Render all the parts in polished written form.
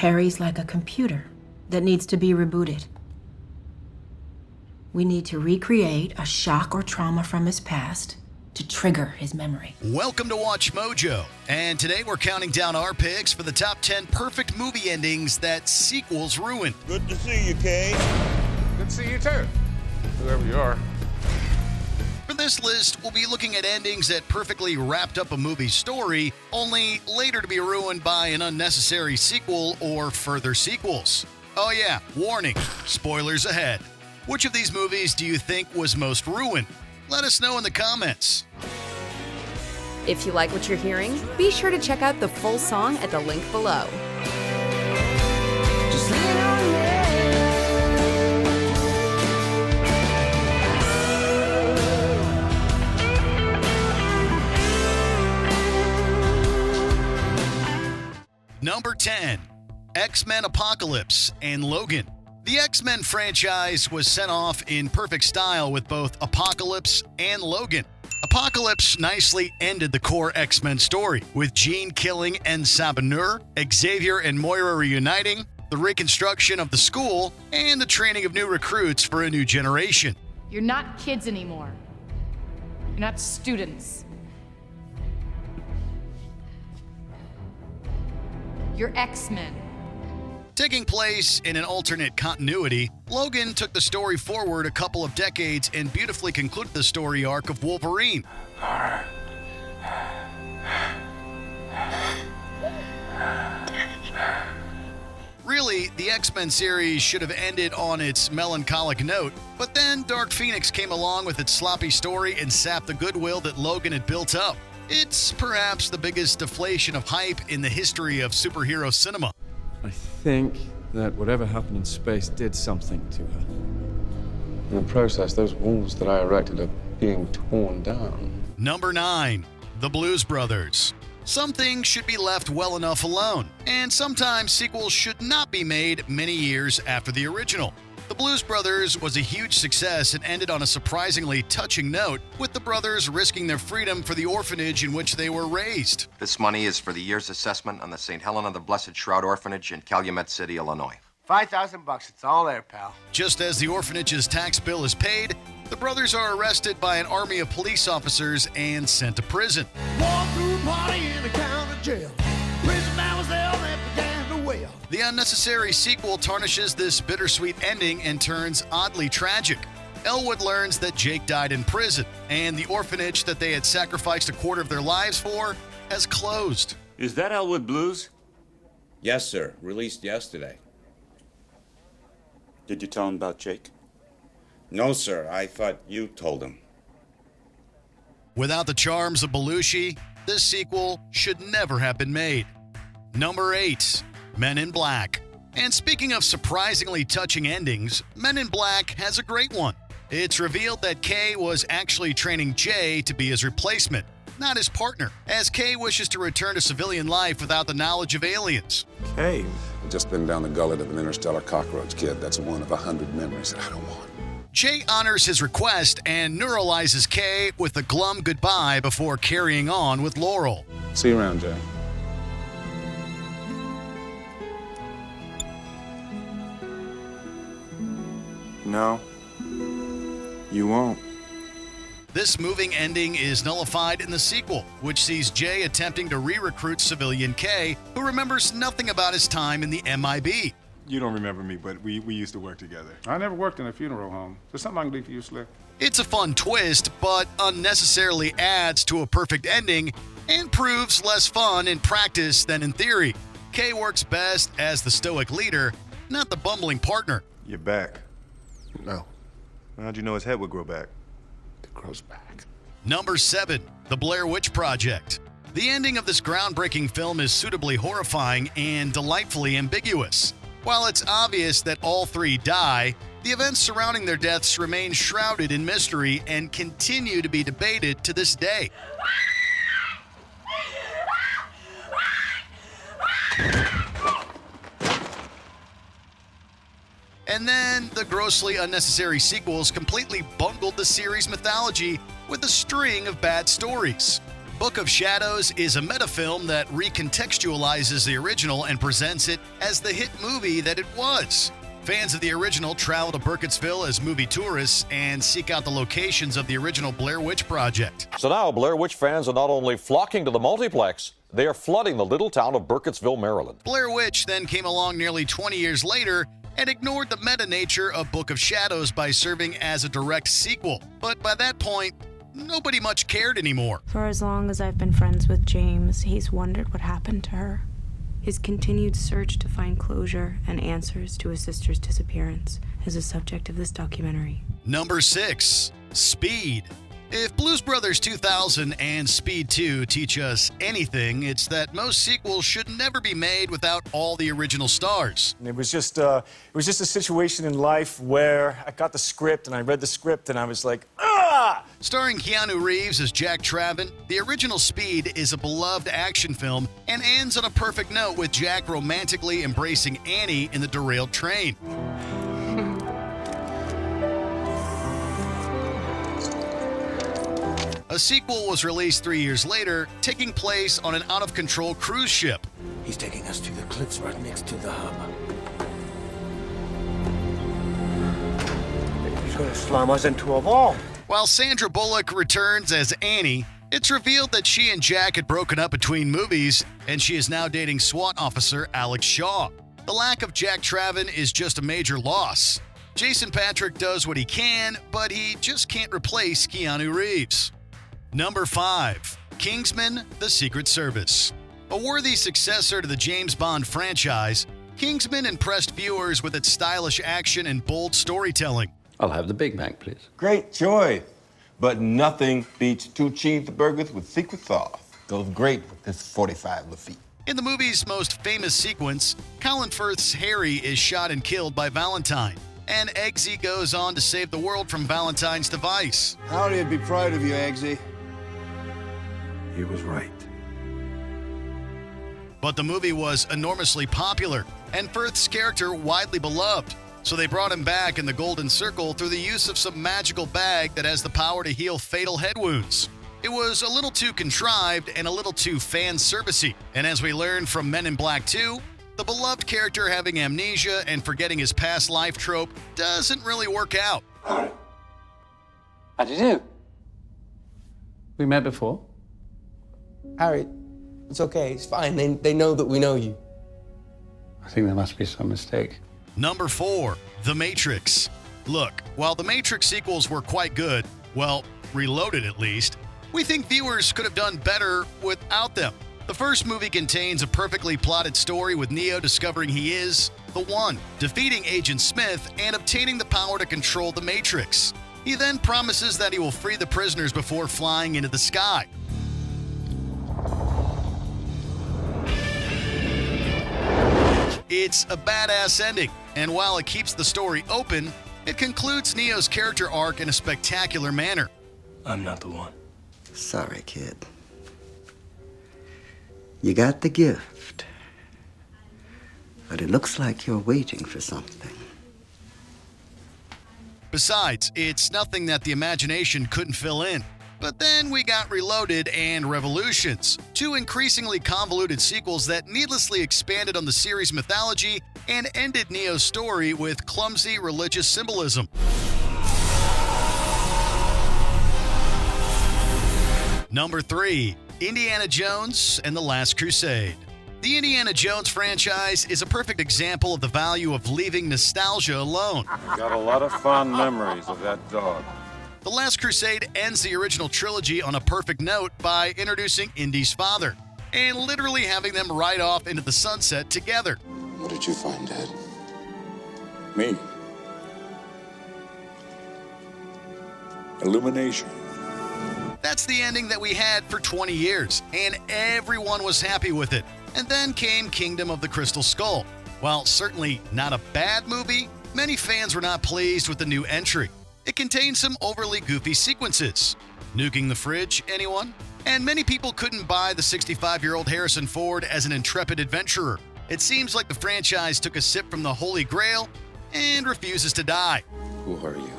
Harry's like a computer that needs to be rebooted. We need to recreate a shock or trauma from his past to trigger his memory. Welcome to Watch Mojo, and today we're counting down our picks for the top 10 perfect movie endings that sequels ruined. Good to see you, Kay. Good to see you too, whoever you are. For this list, we'll be looking at endings that perfectly wrapped up a movie's story, only later to be ruined by an unnecessary sequel or further sequels. Oh yeah, warning, spoilers ahead. Which of these movies do you think was most ruined? Let us know in the comments. If you like what you're hearing, be sure to check out the full song at the link below. Just lean on me. Number 10, X-Men Apocalypse and Logan. The X-Men franchise was sent off in perfect style with both Apocalypse and Logan. Apocalypse nicely ended the core X-Men story, with Jean killing En-Sabinur, Xavier and Moira reuniting, the reconstruction of the school, and the training of new recruits for a new generation. You're not kids anymore. You're not students. You're X-Men. Taking place in an alternate continuity, Logan took the story forward a couple of decades and beautifully concluded the story arc of Wolverine. Really, the X-Men series should have ended on its melancholic note, but then Dark Phoenix came along with its sloppy story and sapped the goodwill that Logan had built up. It's perhaps the biggest deflation of hype in the history of superhero cinema. I think that whatever happened in space did something to her. In the process, those walls that I erected are being torn down. Number 9, The Blues Brothers. Some things should be left well enough alone, and sometimes sequels should not be made many years after the original. The Blues Brothers was a huge success and ended on a surprisingly touching note, with the brothers risking their freedom for the orphanage in which they were raised. This money is for the year's assessment on the St. Helena of the Blessed Shroud Orphanage in Calumet City, Illinois. $5,000, it's all there, pal. Just as the orphanage's tax bill is paid, the brothers are arrested by an army of police officers and sent to prison. Walk through party in the county jail. Prison man was there, they began to wail. The unnecessary sequel tarnishes this bittersweet ending and turns oddly tragic. Elwood learns that Jake died in prison, and the orphanage that they had sacrificed a quarter of their lives for has closed. Is that Elwood Blues? Yes, sir. Released yesterday. Did you tell him about Jake? No, sir. I thought you told him. Without the charms of Belushi, this sequel should never have been made. Number 8, Men in Black. And speaking of surprisingly touching endings, Men in Black has a great one. It's revealed that Kay was actually training Jay to be his replacement, not his partner, as Kay wishes to return to civilian life without the knowledge of aliens. Hey. I've just been down the gullet of an interstellar cockroach, kid. That's one of 100 memories that I don't want. Jay honors his request and neuralizes Kay with a glum goodbye before carrying on with Laurel. See you around, Jay. No. You won't. This moving ending is nullified in the sequel, which sees Jay attempting to re-recruit civilian Kay, who remembers nothing about his time in the MIB. You don't remember me, but we used to work together. I never worked in a funeral home. There's something I can do for you, Slick. It's a fun twist, but unnecessarily adds to a perfect ending and proves less fun in practice than in theory. Kay works best as the stoic leader, not the bumbling partner. You're back. No, How'd you know his head would grow back? it grows back. Number 7, The Blair Witch Project. The ending of this groundbreaking film is suitably horrifying and delightfully ambiguous. While it's obvious that all three die, the events surrounding their deaths remain shrouded in mystery and continue to be debated to this day. And then the grossly unnecessary sequels completely bungled the series' mythology with a string of bad stories. Book of Shadows is a metafilm that recontextualizes the original and presents it as the hit movie that it was. Fans of the original travel to Burkittsville as movie tourists and seek out the locations of the original Blair Witch Project. So now Blair Witch fans are not only flocking to the multiplex, they are flooding the little town of Burkittsville, Maryland. Blair Witch then came along nearly 20 years later and ignored the meta nature of Book of Shadows by serving as a direct sequel. But by that point, nobody much cared anymore. For as long as I've been friends with James, he's wondered what happened to her. His continued search to find closure and answers to his sister's disappearance is the subject of this documentary. Number 6, Speed. If Blues Brothers 2000 and Speed 2 teach us anything, it's that most sequels should never be made without all the original stars. It was just a situation in life where I got the script and I read the script and I was like, ah! Starring Keanu Reeves as Jack Traven, the original Speed is a beloved action film and ends on a perfect note with Jack romantically embracing Annie in the derailed train. A sequel was released 3 years later, taking place on an out-of-control cruise ship. He's taking us to the cliffs right next to the hub. He's gonna slam us into a wall. While Sandra Bullock returns as Annie, it's revealed that she and Jack had broken up between movies, and she is now dating SWAT officer Alex Shaw. The lack of Jack Traven is just a major loss. Jason Patric does what he can, but he just can't replace Keanu Reeves. Number 5, Kingsman: The Secret Service. A worthy successor to the James Bond franchise, Kingsman impressed viewers with its stylish action and bold storytelling. I'll have the Big Mac, please. Great choice. But nothing beats 2 cheeseburgers with secret sauce. Goes great with this 45 Lafitte. In the movie's most famous sequence, Colin Firth's Harry is shot and killed by Valentine, and Eggsy goes on to save the world from Valentine's device. Howdy, I'd be proud of you, Eggsy. He was right. But the movie was enormously popular, and Firth's character widely beloved. So they brought him back in the Golden Circle through the use of some magical bag that has the power to heal fatal head wounds. It was a little too contrived and a little too fan-servicey. And as we learned from Men in Black 2, the beloved character having amnesia and forgetting his past life trope doesn't really work out. How do you do? We met before? Harry, it's okay. It's fine. They know that we know you. I think there must be some mistake. Number 4, The Matrix. Look, while the Matrix sequels were quite good, well, Reloaded at least, we think viewers could have done better without them. The first movie contains a perfectly plotted story with Neo discovering he is the One, defeating Agent Smith, and obtaining the power to control the Matrix. He then promises that he will free the prisoners before flying into the sky. It's a badass ending, and while it keeps the story open, it concludes Neo's character arc in a spectacular manner. I'm not the one. Sorry, kid. You got the gift. But it looks like you're waiting for something. Besides, it's nothing that the imagination couldn't fill in. But then we got Reloaded and Revolutions, 2 increasingly convoluted sequels that needlessly expanded on the series' mythology and ended Neo's story with clumsy religious symbolism. Number 3, Indiana Jones and the Last Crusade. The Indiana Jones franchise is a perfect example of the value of leaving nostalgia alone. Got a lot of fond memories of that dog. The Last Crusade ends the original trilogy on a perfect note by introducing Indy's father and literally having them ride off into the sunset together. What did you find, Dad? Me. Illumination. That's the ending that we had for 20 years, and everyone was happy with it. And then came Kingdom of the Crystal Skull. While certainly not a bad movie, many fans were not pleased with the new entry. It contained some overly goofy sequences. Nuking the fridge, anyone? And many people couldn't buy the 65-year-old Harrison Ford as an intrepid adventurer. It seems like the franchise took a sip from the Holy Grail and refuses to die. Who are you?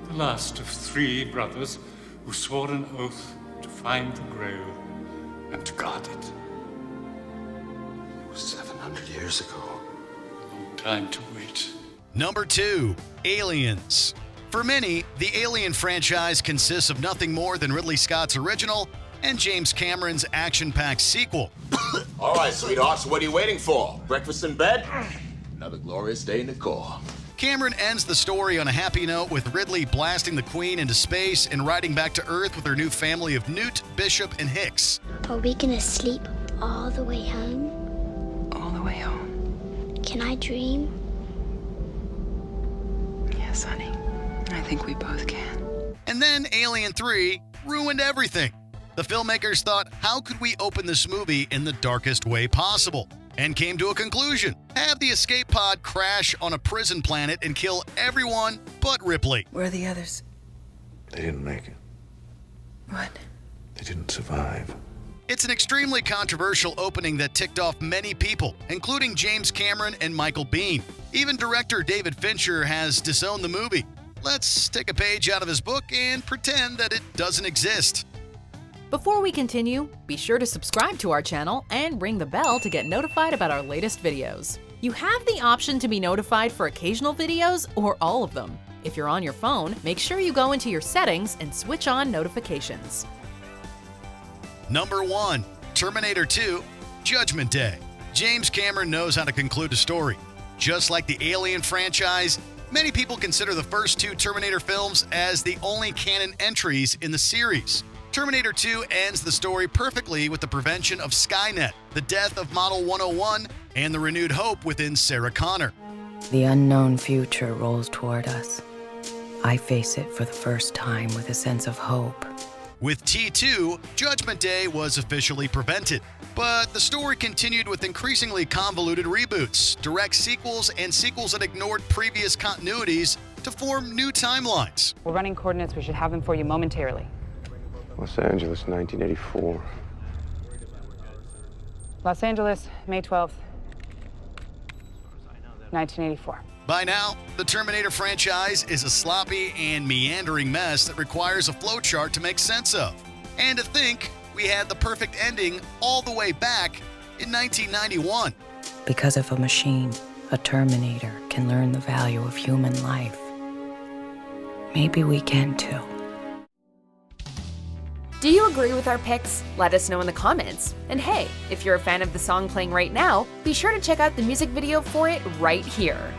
The last of 3 brothers who swore an oath to find the Grail and to guard it. It was 700 years ago. A long time to wait. Number 2, Aliens. For many, the Alien franchise consists of nothing more than Ridley Scott's original and James Cameron's action-packed sequel. All right, sweethearts, what are you waiting for? Breakfast in bed? Another glorious day in the Corps. Cameron ends the story on a happy note with Ridley blasting the Queen into space and riding back to Earth with her new family of Newt, Bishop, and Hicks. Are we gonna sleep all the way home? All the way home. Can I dream? Yes, honey. I think we both can. And then Alien 3 ruined everything. The filmmakers thought, how could we open this movie in the darkest way possible? And came to a conclusion. Have the escape pod crash on a prison planet and kill everyone but Ripley. Where are the others? They didn't make it. What? They didn't survive. It's an extremely controversial opening that ticked off many people, including James Cameron and Michael Biehn. Even director David Fincher has disowned the movie. Let's take a page out of his book and pretend that it doesn't exist. Before we continue, be sure to subscribe to our channel and ring the bell to get notified about our latest videos. You have the option to be notified for occasional videos or all of them. If you're on your phone, make sure you go into your settings and switch on notifications. Number 1, Terminator 2, Judgment Day. James Cameron knows how to conclude a story. Just like the Alien franchise, many people consider the first 2 Terminator films as the only canon entries in the series. Terminator 2 ends the story perfectly with the prevention of Skynet, the death of Model 101, and the renewed hope within Sarah Connor. The unknown future rolls toward us. I face it for the first time with a sense of hope. With T2, Judgment Day was officially prevented. But the story continued with increasingly convoluted reboots, direct sequels, and sequels that ignored previous continuities to form new timelines. We're running coordinates. We should have them for you momentarily. Los Angeles, 1984. Los Angeles, May 12th, 1984. By now, the Terminator franchise is a sloppy and meandering mess that requires a flowchart to make sense of. And to think we had the perfect ending all the way back in 1991. Because if a machine, a Terminator, can learn the value of human life, maybe we can too. Do you agree with our picks? Let us know in the comments. And hey, if you're a fan of the song playing right now, be sure to check out the music video for it right here.